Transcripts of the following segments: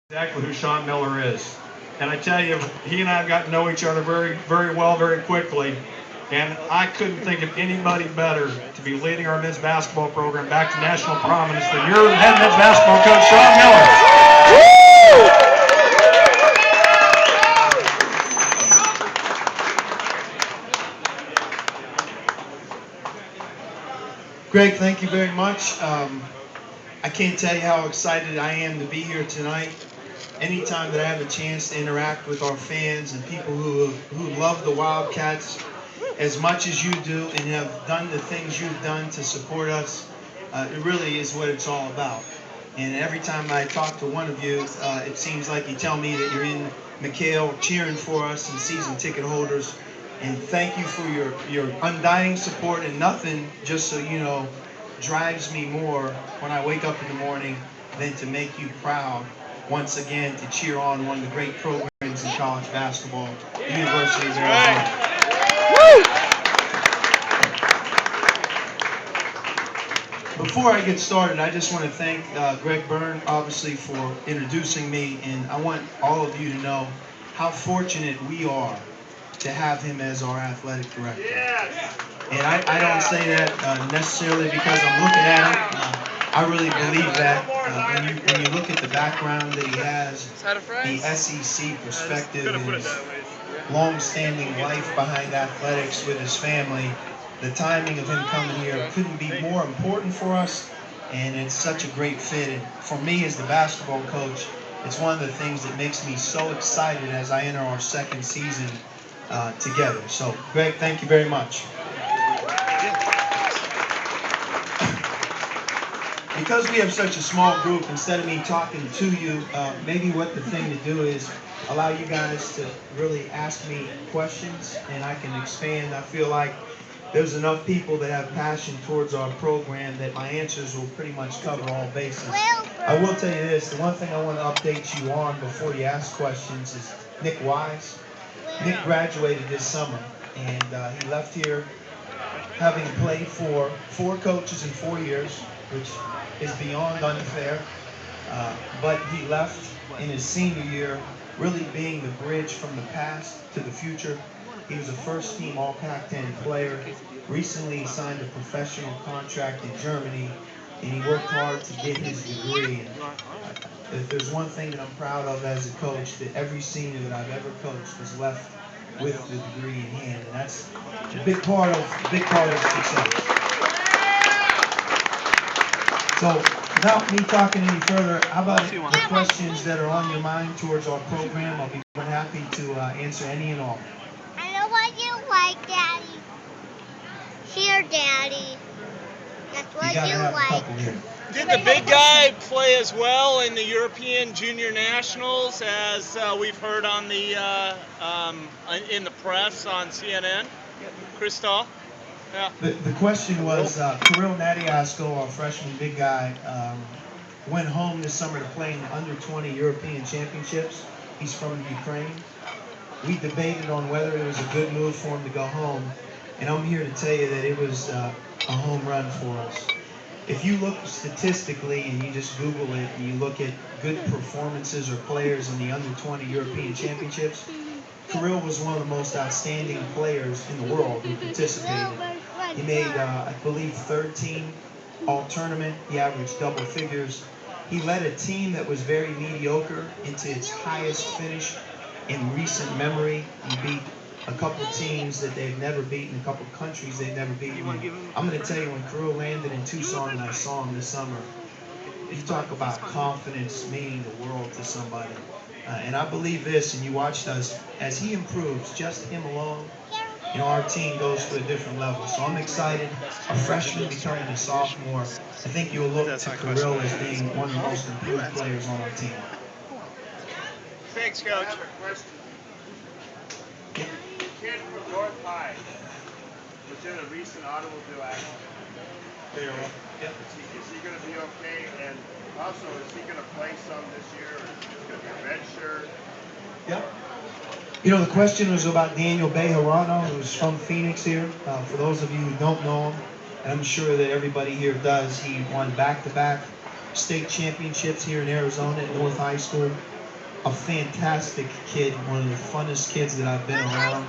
Exactly who Sean Miller is. And I tell you, he and I have got to know each other very, very well, very quickly. And I couldn't think of anybody better to be leading our men's basketball program back to national prominence than your head men's basketball coach, Sean Miller. Greg, thank you very much. I can't tell you how excited I am to be here tonight. Anytime that I have a chance to interact with our fans and people who love the Wildcats as much as you do and have done the things you've done to support us, it really is what it's all about. And every time I talk to one of you, it seems like you tell me that you're in McHale cheering for us and season ticket holders. And thank you for your undying support, and nothing, just so you know, drives me more when I wake up in the morning than to make you proud once again to cheer on one of the great programs in college basketball, the University of Arizona. Before I get started, I just want to thank Greg Byrne, obviously, for introducing me, and I want all of you to know how fortunate we are to have him as our athletic director. And I don't say that necessarily because I'm looking at him. I really believe that when you look at the background that he has, the SEC perspective, his long-standing life behind athletics with his family, the timing of him coming here couldn't be more important for us, and it's such a great fit. And for me as the basketball coach, it's one of the things that makes me so excited as I enter our second season together. So, Greg, thank you very much. Because we have such a small group, instead of me talking to you, maybe what the thing to do is allow you guys to really ask me questions, and I can expand. I feel like there's enough people that have passion towards our program that my answers will pretty much cover all bases. I will tell you this, the one thing I want to update you on before you ask questions is Nic Wise. Nic graduated this summer, and he left here having played for 4 coaches in 4 years, which is beyond unfair. But he left in his senior year, really being the bridge from the past to the future. He was a first-team All-Pac-10 player. Recently, he signed a professional contract in Germany, and he worked hard to get his degree. And if there's one thing that I'm proud of as a coach, that every senior that I've ever coached was left with the degree in hand, and that's a big part of success. So, without me talking any further, how about the questions that are on your mind towards our program? I'll be happy to answer any and all. I know what you like, Daddy. Here, Daddy. That's what You gotta have like. a couple here. Did the big guy play as well in the European Junior Nationals as we've heard on the in the press on CNN? Christoph? Yeah. The question was, Kyryl Natyazhko, our freshman big guy, went home this summer to play in the under-20 European Championships. He's from Ukraine. We debated on whether it was a good move for him to go home, and I'm here to tell you that it was a home run for us. If you look statistically and you just Google it and you look at good performances or players in the under-20 European Championships, Kyryl was one of the most outstanding players in the world who participated. He made, I believe, 13 all-tournament. He averaged double figures. He led a team that was very mediocre into its highest finish in recent memory. He beat a couple teams that they've never beaten, a couple countries they've never beaten. I'm going to tell you, when Kyryl landed in Tucson and I saw him this summer, you talk about confidence meaning the world to somebody. And I believe this, and you watched us, as he improves, just him alone, you know, our team goes to a different level. So I'm excited. A freshman becoming a sophomore, I think you'll look to Kyryl as being one of the most improved players on our team. Thanks, Coach. The kid from North High was in a recent automobile accident. Yep. Is he going to be okay? And also, is he going to play some this year? Or is it going to be a red shirt? Yep. You know, the question was about Daniel Bejarano, who's from Phoenix here. For those of you who don't know him, and I'm sure that everybody here does, he won back-to-back state championships here in Arizona at North High School. a fantastic kid, one of the funnest kids that I've been around.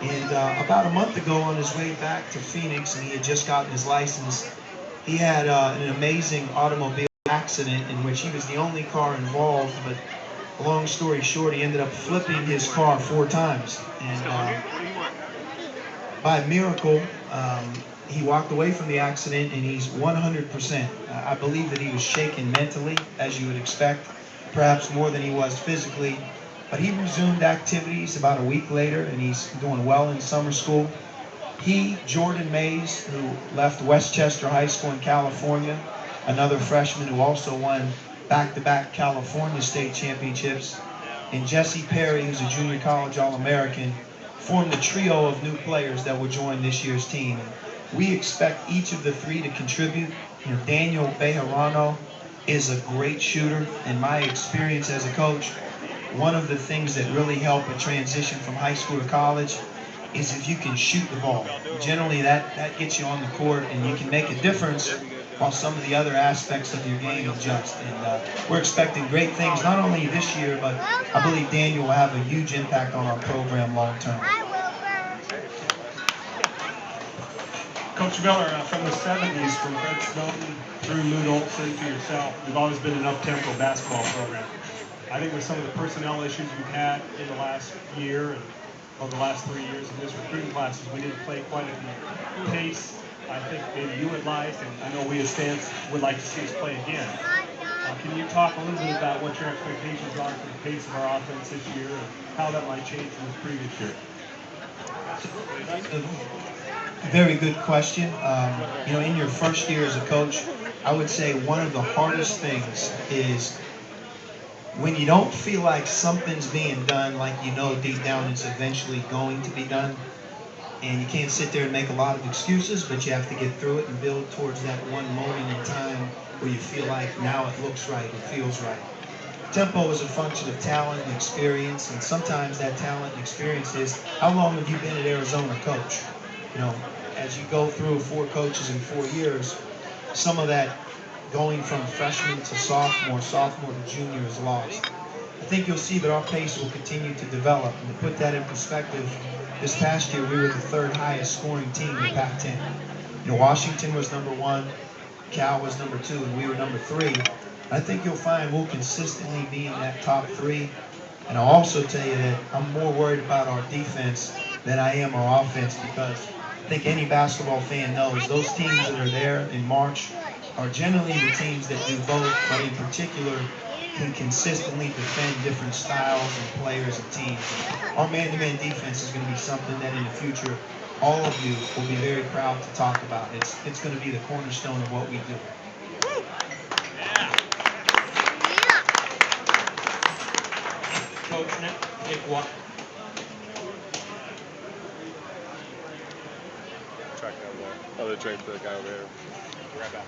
And about a month ago, on his way back to Phoenix, and he had just gotten his license, he had an amazing automobile accident in which he was the only car involved, but long story short, he ended up flipping his car 4 times. And by miracle, he walked away from the accident and he's 100%. I believe that he was shaken mentally, as you would expect, perhaps more than he was physically. But he resumed activities about a week later, and he's doing well in summer school. He, Jordan Mays, who left Westchester High School in California, another freshman who also won back-to-back California state championships, and Jesse Perry, who's a junior college All-American, formed a trio of new players that will join this year's team. And we expect each of the 3 to contribute. You know, Daniel Bejarano is a great shooter. In my experience as a coach, one of the things that really help a transition from high school to college is if you can shoot the ball. Generally that gets you on the court and you can make a difference while some of the other aspects of your game adjust. And we're expecting great things, not only this year, but I believe Daniel will have a huge impact on our program long term. Coach Miller, from the 70s, from Fred Snowden through Lute Olson to yourself, you've always been an up-tempo basketball program. I think with some of the personnel issues we've had in the last year and over the last 3 years in this recruiting classes, we didn't play quite at the pace I think maybe you would like, and I know we as fans would like to see us play again. Can you talk a little bit about what your expectations are for the pace of our offense this year and how that might change from the previous year? Very good question. You know, in your first year as a coach, I would say one of the hardest things is when you don't feel like something's being done, like you know deep down it's eventually going to be done, and you can't sit there and make a lot of excuses, but you have to get through it and build towards that one moment in time where you feel like now it looks right, it feels right. Tempo is a function of talent and experience, and sometimes that talent and experience is, how long have you been at Arizona, coach? You know, as you go through 4 coaches in 4 years, some of that going from freshman to sophomore, sophomore to junior is lost. I think you'll see that our pace will continue to develop. And to put that in perspective, this past year we were the 3rd highest scoring team in the Pac-10. You know, Washington was number 1, Cal was number 2, and we were number 3. I think you'll find we'll consistently be in that top 3. And I'll also tell you that I'm more worried about our defense than I am our offense, because I think any basketball fan knows those teams that are there in March are generally the teams that do both, but in particular can consistently defend different styles and players and teams. Our man-to-man defense is going to be something that in the future all of you will be very proud to talk about. It's going to be the cornerstone of what we do. Coach Nic Wise. Track that ball. Oh, the train for the guy over there. Right back.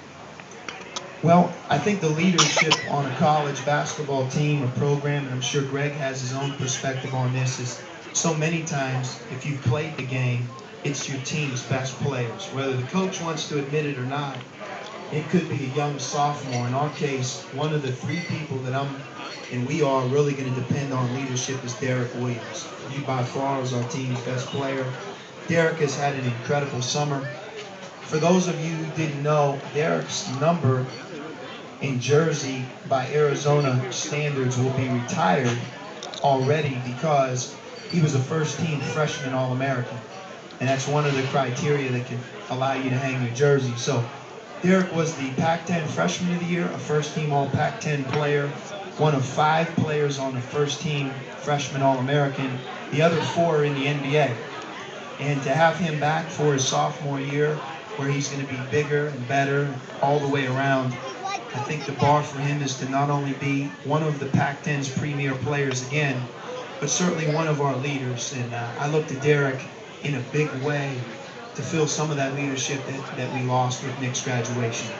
Well, I think the leadership on a college basketball team or program, and I'm sure Greg has his own perspective on this, is so many times if you've played the game, it's your team's best players. Whether the coach wants to admit it or not, it could be a young sophomore. In our case, one of the 3 people that we are really going to depend on leadership is Derrick Williams. He by far is our team's best player. Derrick has had an incredible summer. For those of you who didn't know, Derrick's number in jersey by Arizona standards will be retired already because he was a first-team freshman All-American. And that's one of the criteria that can allow you to hang your jersey. So Derrick was the Pac-10 Freshman of the Year, a first-team All-Pac-10 player, one of 5 players on the first-team Freshman All-American. The other 4 are in the NBA. And to have him back for his sophomore year, where he's going to be bigger and better all the way around, I think the bar for him is to not only be one of the Pac-10's premier players again, but certainly one of our leaders. And I look to Derrick in a big way to fill some of that leadership that we lost with Nic's graduation.